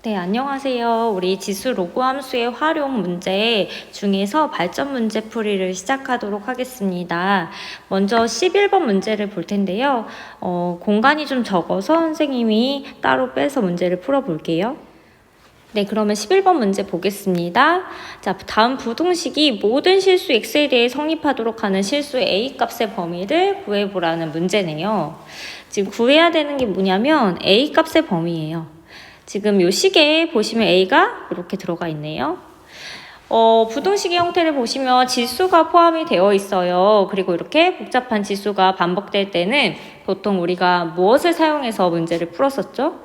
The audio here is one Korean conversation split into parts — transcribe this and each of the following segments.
네, 안녕하세요. 우리 지수 로그 함수의 활용 문제 중에서 발전 문제 풀이를 시작하도록 하겠습니다. 먼저 11번 문제를 볼 텐데요. 공간이 좀 적어서 선생님이 따로 빼서 문제를 풀어볼게요. 네, 그러면 11번 문제 보겠습니다. 자, 다음 부등식이 모든 실수 x에 대해 성립하도록 하는 실수 a 값의 범위를 구해보라는 문제네요. 지금 구해야 되는 게 뭐냐면 a 값의 범위예요. 지금 요 식에 보시면 a가 이렇게 들어가 있네요. 부등식의 형태를 보시면 지수가 포함이 되어 있어요. 그리고 이렇게 복잡한 지수가 반복될 때는 보통 우리가 무엇을 사용해서 문제를 풀었었죠?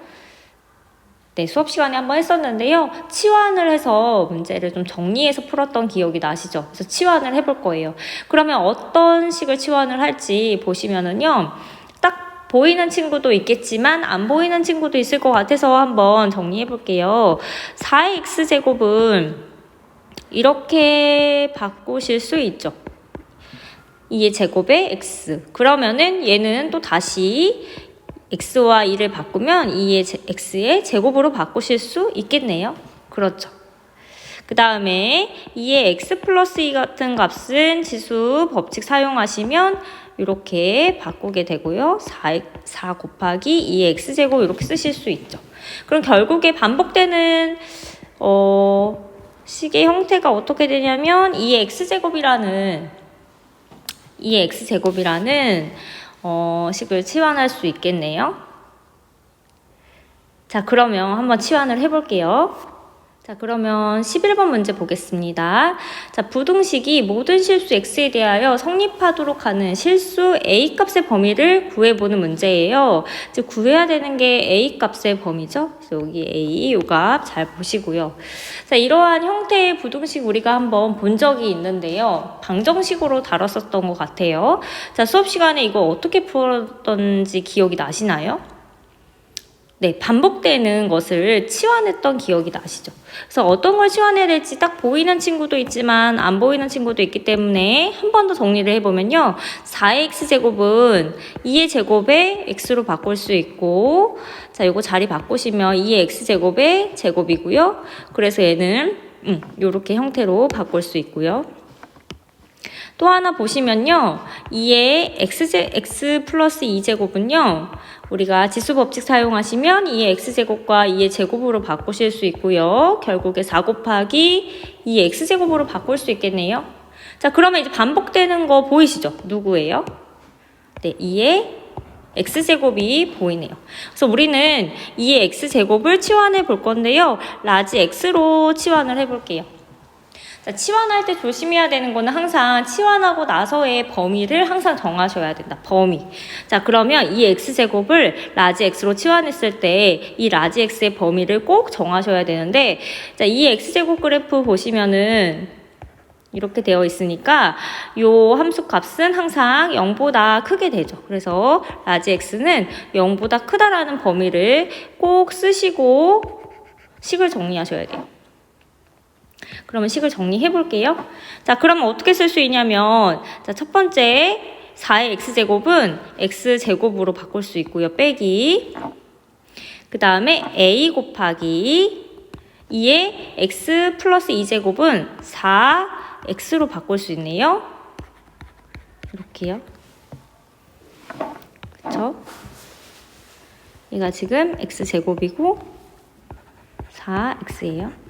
네, 수업 시간에 한번 했었는데요. 치환을 해서 문제를 좀 정리해서 풀었던 기억이 나시죠? 그래서 치환을 해볼 거예요. 그러면 어떤 식을 치환을 할지 보시면은요. 딱 보이는 친구도 있겠지만 안 보이는 친구도 있을 것 같아서 한번 정리해 볼게요. 4의 x제곱은 이렇게 바꾸실 수 있죠. 2의 제곱에 x. 그러면은 얘는 또 다시 x와 2를 바꾸면 2의 x의 제곱으로 바꾸실 수 있겠네요. 그렇죠. 그 다음에 2의 x 플러스 2 같은 값은 지수 법칙 사용하시면 이렇게 바꾸게 되고요. 4 곱하기 2의 x제곱 이렇게 쓰실 수 있죠. 그럼 결국에 반복되는 식의 형태가 어떻게 되냐면 2의 x제곱이라는 식을 치환할 수 있겠네요. 자, 그러면 한번 치환을 해볼게요. 자, 그러면 11번 문제 보겠습니다. 자, 부등식이 모든 실수 x에 대하여 성립하도록 하는 실수 a 값의 범위를 구해보는 문제예요. 즉, 구해야 되는 게 a 값의 범위죠. 그래서 여기 a, 요 값 잘 보시고요. 자, 이러한 형태의 부등식 우리가 한번 본 적이 있는데요. 방정식으로 다뤘었던 것 같아요. 자, 수업 시간에 이거 어떻게 풀었던지 기억이 나시나요? 네, 반복되는 것을 치환했던 기억이 나시죠? 그래서 어떤 걸 치환해야 될지 딱 보이는 친구도 있지만 안 보이는 친구도 있기 때문에 한 번 더 정리를 해보면요. 4의 x제곱은 2의 제곱에 x로 바꿀 수 있고, 자, 요거 자리 바꾸시면 2의 x제곱의 제곱이고요. 그래서 얘는 요렇게 형태로 바꿀 수 있고요. 또 하나 보시면요. 2의 x 플러스 2제곱은요. 우리가 지수 법칙 사용하시면 2의 x제곱과 2의 제곱으로 바꾸실 수 있고요. 결국에 4 곱하기 2의 x제곱으로 바꿀 수 있겠네요. 자, 그러면 이제 반복되는 거 보이시죠? 누구예요? 네, 2의 x제곱이 보이네요. 그래서 우리는 2의 x제곱을 치환해 볼 건데요. 라지 x로 치환을 해 볼게요. 자, 치환할 때 조심해야 되는 거는 항상 치환하고 나서의 범위를 항상 정하셔야 된다. 범위. 자, 그러면 이 x제곱을 라지 x로 치환했을 때 이 라지 x의 범위를 꼭 정하셔야 되는데, 자, 이 x제곱 그래프 보시면은 이렇게 되어 있으니까 요 함수 값은 항상 0보다 크게 되죠. 그래서 라지 x는 0보다 크다라는 범위를 꼭 쓰시고 식을 정리하셔야 돼요. 그러면 식을 정리해 볼게요. 자, 그러면 어떻게 쓸 수 있냐면, 자, 첫 번째 4의 x제곱은 x제곱으로 바꿀 수 있고요. 빼기. 그 다음에 a 곱하기 2의 x 플러스 2제곱은 4x로 바꿀 수 있네요. 이렇게요. 그쵸? 얘가 지금 x제곱이고 4x예요.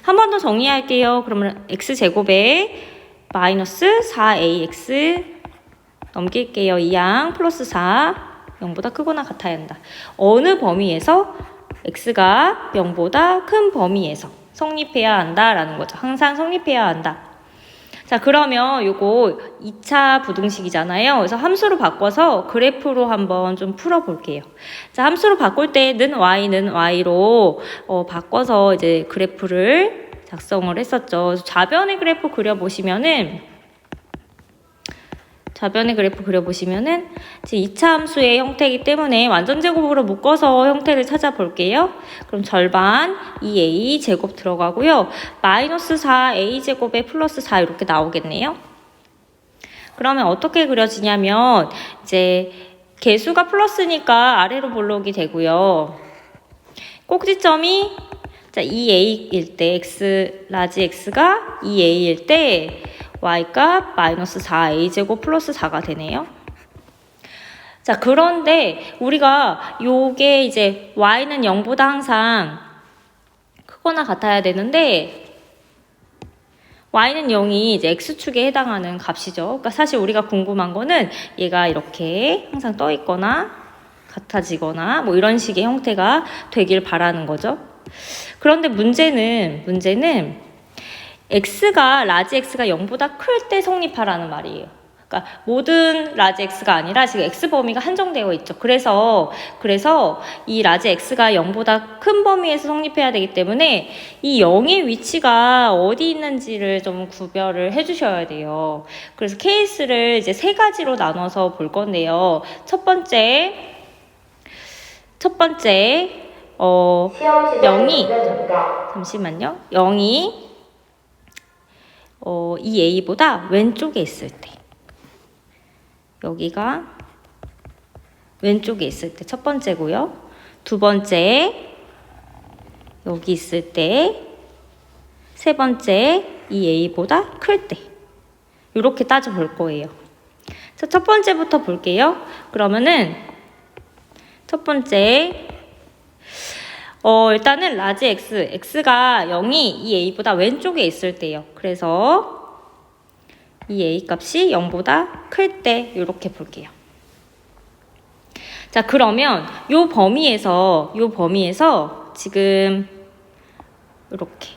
한 번 더 정리할게요. 그러면 x제곱에 마이너스 4ax 넘길게요. 2항 플러스 4 0보다 크거나 같아야 한다. 어느 범위에서 x가 0보다 큰 범위에서 성립해야 한다라는 거죠. 항상 성립해야 한다. 자, 그러면 요거 2차 부등식이잖아요. 그래서 함수로 바꿔서 그래프로 한번 좀 풀어볼게요. 자, 함수로 바꿀 때 는 y로 바꿔서 이제 그래프를 작성을 했었죠. 그래서 좌변의 그래프 그려보시면은 지금 2차 함수의 형태이기 때문에 완전제곱으로 묶어서 형태를 찾아볼게요. 그럼 절반 2a 제곱 들어가고요. 마이너스 4a 제곱에 플러스 4 이렇게 나오겠네요. 그러면 어떻게 그려지냐면 이제 개수가 플러스니까 아래로 볼록이 되고요. 꼭지점이 자 2a일 때 x 라지 x가 2a일 때 y값 마이너스 4a제곱 플러스 4가 되네요. 자, 그런데 우리가 요게 이제 y는 0보다 항상 크거나 같아야 되는데 y는 0이 이제 x축에 해당하는 값이죠. 그러니까 사실 우리가 궁금한 거는 얘가 이렇게 항상 떠 있거나 같아지거나 뭐 이런 식의 형태가 되길 바라는 거죠. 그런데 문제는 x가 라지 x가 0보다 클 때 성립하라는 말이에요. 그러니까 모든 라지 x가 아니라 지금 x 범위가 한정되어 있죠. 그래서 이 라지 x가 0보다 큰 범위에서 성립해야 되기 때문에 이 0의 위치가 어디 있는지를 좀 구별을 해주셔야 돼요. 그래서 케이스를 이제 세 가지로 나눠서 볼 건데요. 첫 번째 0이 잠시만요. 0이 이 a보다 왼쪽에 있을 때 여기가 왼쪽에 있을 때 첫 번째고요. 두 번째 여기 있을 때, 세 번째 이 a보다 클 때 이렇게 따져볼 거예요. 자, 첫 번째부터 볼게요. 그러면은 첫 번째 일단은 라지 x가 0이 이 a보다 왼쪽에 있을 때요. 그래서 이 a 값이 0보다 클 때 이렇게 볼게요. 자, 그러면 요 범위에서 지금 이렇게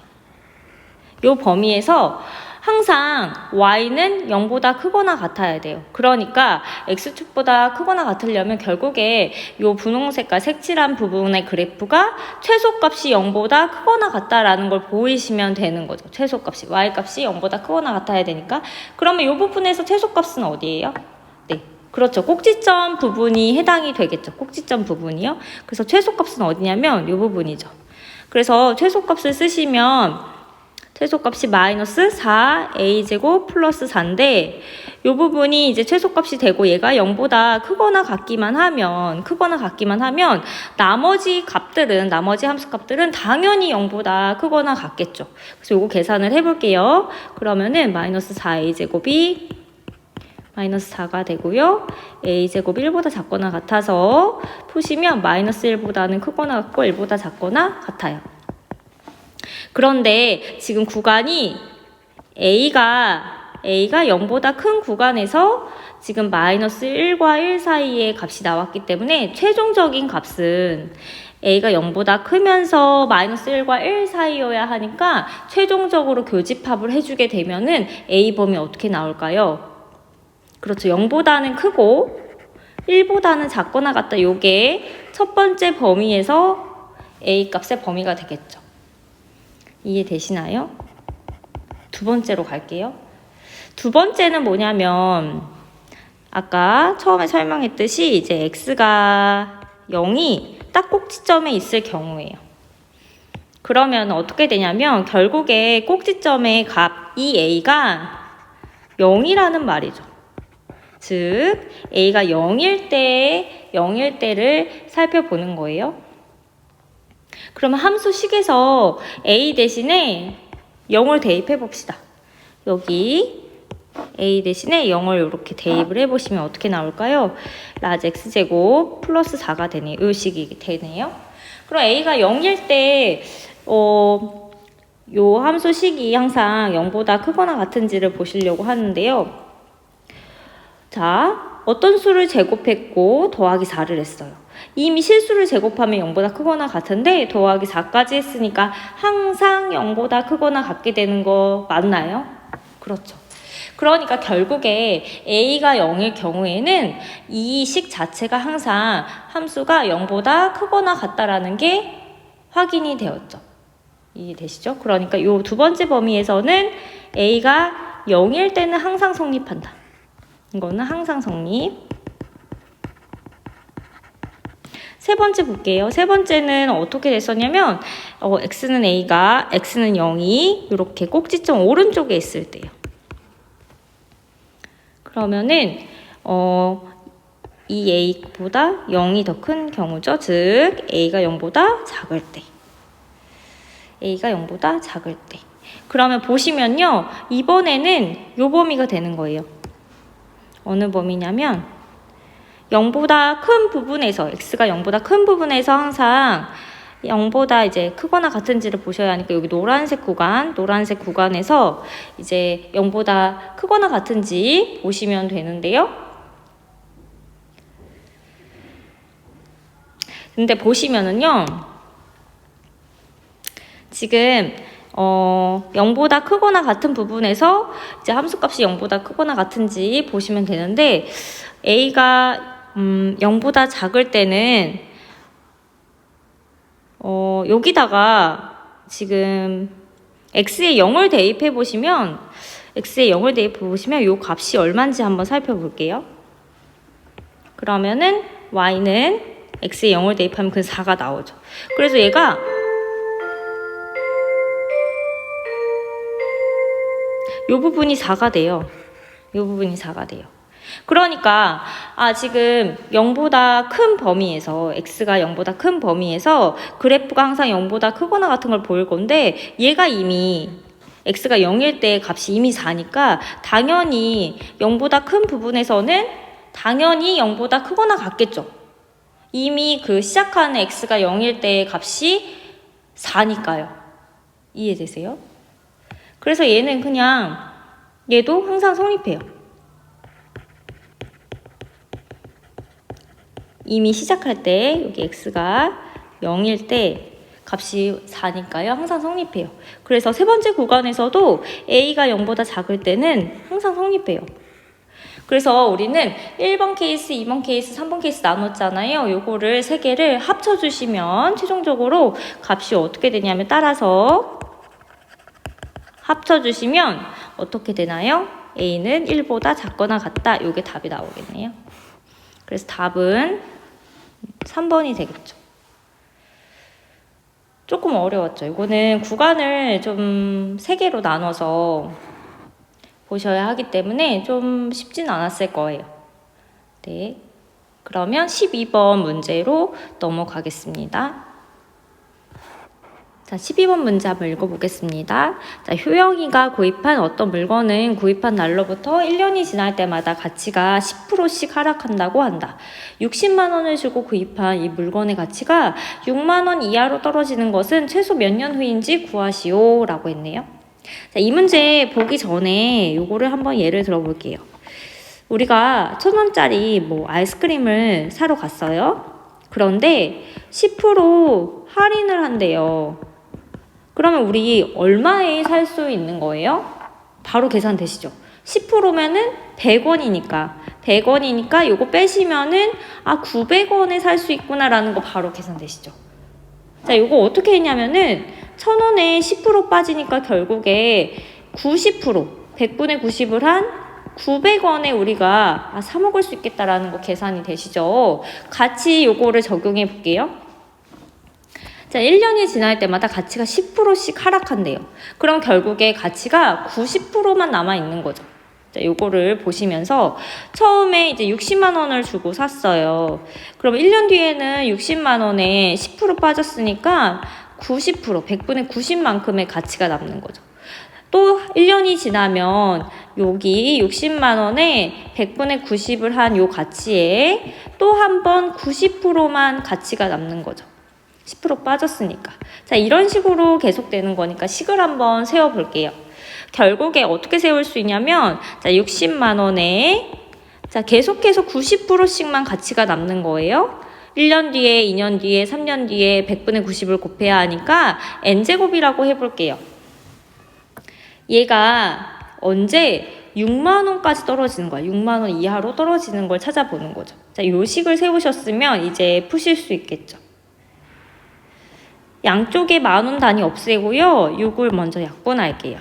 요 범위에서 항상 y는 0보다 크거나 같아야 돼요. 그러니까 x축보다 크거나 같으려면 결국에 요 분홍 색깔 색칠한 부분의 그래프가 최소값이 0보다 크거나 같다라는 걸 보이시면 되는 거죠. 최소값이 y값이 0보다 크거나 같아야 되니까. 그러면 요 부분에서 최소값은 어디예요? 네, 그렇죠. 꼭지점 부분이 해당이 되겠죠. 꼭지점 부분이요. 그래서 최소값은 어디냐면 요 부분이죠. 그래서 최소값을 쓰시면 최소값이 마이너스 4a제곱 플러스 4인데 이 부분이 이제 최소값이 되고 얘가 0보다 크거나 같기만 하면 나머지 함수값들은 당연히 0보다 크거나 같겠죠. 그래서 이거 계산을 해볼게요. 그러면은 마이너스 4a제곱이 마이너스 4가 되고요. a제곱이 1보다 작거나 같아서 푸시면 마이너스 1보다는 크거나 같고 1보다 작거나 같아요. 그런데 지금 구간이 A가 0보다 큰 구간에서 지금 마이너스 1과 1 사이의 값이 나왔기 때문에 최종적인 값은 A가 0보다 크면서 마이너스 1과 1 사이여야 하니까 최종적으로 교집합을 해주게 되면은 A 범위 어떻게 나올까요? 그렇죠. 0보다는 크고 1보다는 작거나 같다. 요게 첫 번째 범위에서 A 값의 범위가 되겠죠. 이해되시나요? 두 번째로 갈게요. 두 번째는 뭐냐면 아까 처음에 설명했듯이 이제 x가 0이 딱 꼭지점에 있을 경우예요. 그러면 어떻게 되냐면 결국에 꼭지점의 값 이 a가 0이라는 말이죠. 즉 a가 0일 때를 살펴보는 거예요. 그러면 함수식에서 a 대신에 0을 대입해 봅시다. 여기 a 대신에 0을 이렇게 대입을 해보시면 어떻게 나올까요? 라지 x제곱 플러스 4가 되네요. 이 식이 되네요. 그럼 a가 0일 때 요 함수식이 항상 0보다 크거나 같은지를 보시려고 하는데요. 자, 어떤 수를 제곱했고 더하기 4를 했어요. 이미 실수를 제곱하면 0보다 크거나 같은데 더하기 4까지 했으니까 항상 0보다 크거나 같게 되는 거 맞나요? 그렇죠. 그러니까 결국에 a가 0일 경우에는 이 식 자체가 항상 함수가 0보다 크거나 같다라는 게 확인이 되었죠. 이해되시죠? 그러니까 이 두 번째 범위에서는 a가 0일 때는 항상 성립한다. 이거는 항상 성립. 세 번째 볼게요. 세 번째는 어떻게 됐었냐면 x는 0이 이렇게 꼭지점 오른쪽에 있을 때요. 그러면은 이 a보다 0이 더 큰 경우죠. 즉 a가 0보다 작을 때. a가 0보다 작을 때. 그러면 보시면요. 이번에는 요 범위가 되는 거예요. 어느 범위냐면 0보다 큰 부분에서 x가 0보다 큰 부분에서 항상 0보다 이제 크거나 같은지를 보셔야 하니까 여기 노란색 구간에서 이제 0보다 크거나 같은지 보시면 되는데요. 근데 보시면은요. 지금 0보다 크거나 같은 부분에서 이제 함수값이 0보다 크거나 같은지 보시면 되는데 a가 0보다 작을 때는 여기다가 지금 x에 0을 대입해 보시면 요 값이 얼마인지 한번 살펴볼게요. 그러면은 y는 x에 0을 대입하면 그 4가 나오죠. 그래서 얘가 요 부분이 4가 돼요. 그러니까 지금 0보다 큰 범위에서 x가 0보다 큰 범위에서 그래프가 항상 0보다 크거나 같은 걸 보일 건데 얘가 이미 x가 0일 때 값이 이미 4니까 당연히 0보다 큰 부분에서는 당연히 0보다 크거나 같겠죠. 이미 그 시작하는 x가 0일 때 값이 4니까요. 이해되세요? 그래서 얘는 그냥 얘도 항상 성립해요. 이미 시작할 때 여기 x가 0일 때 값이 4니까요. 항상 성립해요. 그래서 세 번째 구간에서도 a가 0보다 작을 때는 항상 성립해요. 그래서 우리는 1번 케이스, 2번 케이스, 3번 케이스 나눴잖아요. 요거를 세 개를 합쳐주시면 최종적으로 값이 어떻게 되냐면 따라서 합쳐주시면 어떻게 되나요? a는 1보다 작거나 같다. 요게 답이 나오겠네요. 그래서 답은 3번이 되겠죠. 조금 어려웠죠. 이거는 구간을 좀 3개로 나눠서 보셔야 하기 때문에 좀 쉽진 않았을 거예요. 네. 그러면 12번 문제로 넘어가겠습니다. 자, 12번 문제 한번 읽어보겠습니다. 자, 효영이가 구입한 어떤 물건은 구입한 날로부터 1년이 지날 때마다 가치가 10%씩 하락한다고 한다. 60만 원을 주고 구입한 이 물건의 가치가 6만 원 이하로 떨어지는 것은 최소 몇 년 후인지 구하시오 라고 했네요. 자, 이 문제 보기 전에 요거를 한번 예를 들어볼게요. 우리가 1,000원짜리 아이스크림을 사러 갔어요. 그런데 10% 할인을 한대요. 그러면 우리 얼마에 살 수 있는 거예요? 바로 계산되시죠? 10%면은 100원이니까 요거 빼시면은 900원에 살 수 있구나라는 거 바로 계산되시죠? 자, 요거 어떻게 했냐면은 1,000원에 10% 빠지니까 결국에 90%, 100분의 90을 한 900원에 우리가 사 먹을 수 있겠다라는 거 계산이 되시죠? 같이 요거를 적용해 볼게요. 자, 1년이 지날 때마다 가치가 10%씩 하락한대요. 그럼 결국에 가치가 90%만 남아있는 거죠. 자, 요거를 보시면서 처음에 이제 60만 원을 주고 샀어요. 그럼 1년 뒤에는 60만 원에 10% 빠졌으니까 90%, 100분의 90만큼의 가치가 남는 거죠. 또 1년이 지나면 여기 60만 원에 100분의 90을 한 요 가치에 또 한 번 90%만 가치가 남는 거죠. 10% 빠졌으니까. 자, 이런 식으로 계속되는 거니까 식을 한번 세워볼게요. 결국에 어떻게 세울 수 있냐면, 자, 60만 원에, 자, 계속해서 90%씩만 가치가 남는 거예요. 1년 뒤에, 2년 뒤에, 3년 뒤에 100분의 90을 곱해야 하니까 n제곱이라고 해볼게요. 얘가 언제 6만 원까지 떨어지는 거야. 6만 원 이하로 떨어지는 걸 찾아보는 거죠. 자, 요 식을 세우셨으면 이제 푸실 수 있겠죠. 양쪽에 만원 단위 없애고요. 6을 먼저 약분할게요.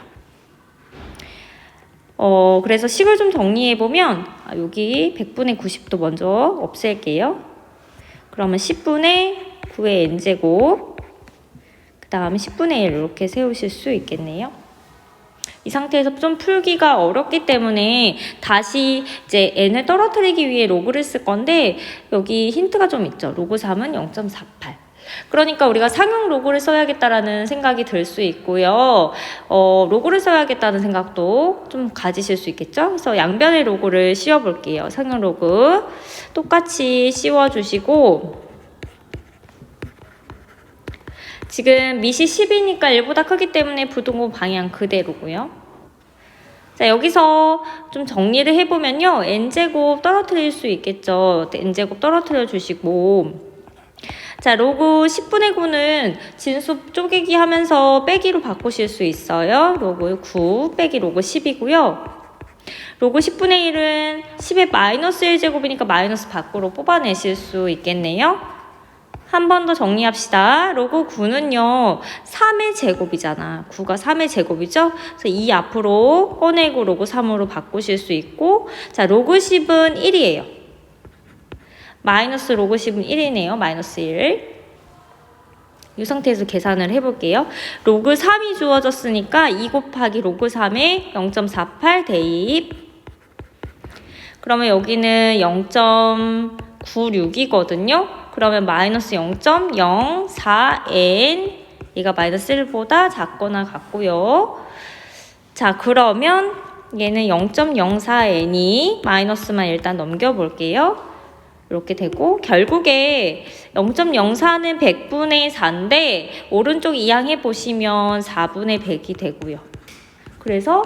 그래서 식을 좀 정리해보면 여기 100분의 90도 먼저 없앨게요. 그러면 10분의 9의 n제곱 그 다음에 10분의 1 이렇게 세우실 수 있겠네요. 이 상태에서 좀 풀기가 어렵기 때문에 다시 이제 n을 떨어뜨리기 위해 로그를 쓸 건데 여기 힌트가 좀 있죠. 로그 3은 0.48. 그러니까 우리가 상용 로그를 써야겠다라는 생각이 들 수 있고요. 로그를 써야겠다는 생각도 좀 가지실 수 있겠죠. 그래서 양변의 로그를 씌워 볼게요. 상용 로그 똑같이 씌워 주시고 지금 밑이 10이니까 1보다 크기 때문에 부등호 방향 그대로고요. 자, 여기서 좀 정리를 해보면요. n제곱 떨어뜨릴 수 있겠죠. n제곱 떨어뜨려 주시고 자, 로그 10분의 9는 진수 쪼개기 하면서 빼기로 바꾸실 수 있어요. 로그 9 빼기 로그 10이고요. 로그 10분의 1은 10의 마이너스 1제곱이니까 마이너스 밖으로 뽑아내실 수 있겠네요. 한 번 더 정리합시다. 로그 9는요. 3의 제곱이잖아. 9가 3의 제곱이죠. 그래서 이 앞으로 꺼내고 로그 3으로 바꾸실 수 있고 자, 로그 10은 1이에요. 마이너스 로그 10은 1이네요. 마이너스 1. 이 상태에서 계산을 해볼게요. 로그 3이 주어졌으니까 2 곱하기 로그 3에 0.48 대입. 그러면 여기는 0.96이거든요. 그러면 마이너스 0.04n 얘가 마이너스 1보다 작거나 같고요. 자, 그러면 얘는 0.04n이 마이너스만 일단 넘겨볼게요. 이렇게 되고 결국에 0.04는 100분의 4인데 오른쪽 이항해 보시면 4분의 100이 되고요. 그래서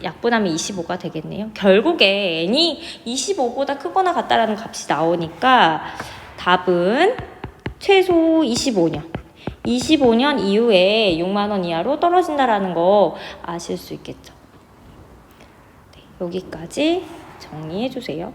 약분하면 25가 되겠네요. 결국에 n이 25보다 크거나 같다라는 값이 나오니까 답은 최소 25년. 25년 이후에 6만 원 이하로 떨어진다라는 거 아실 수 있겠죠. 네, 여기까지 정리해 주세요.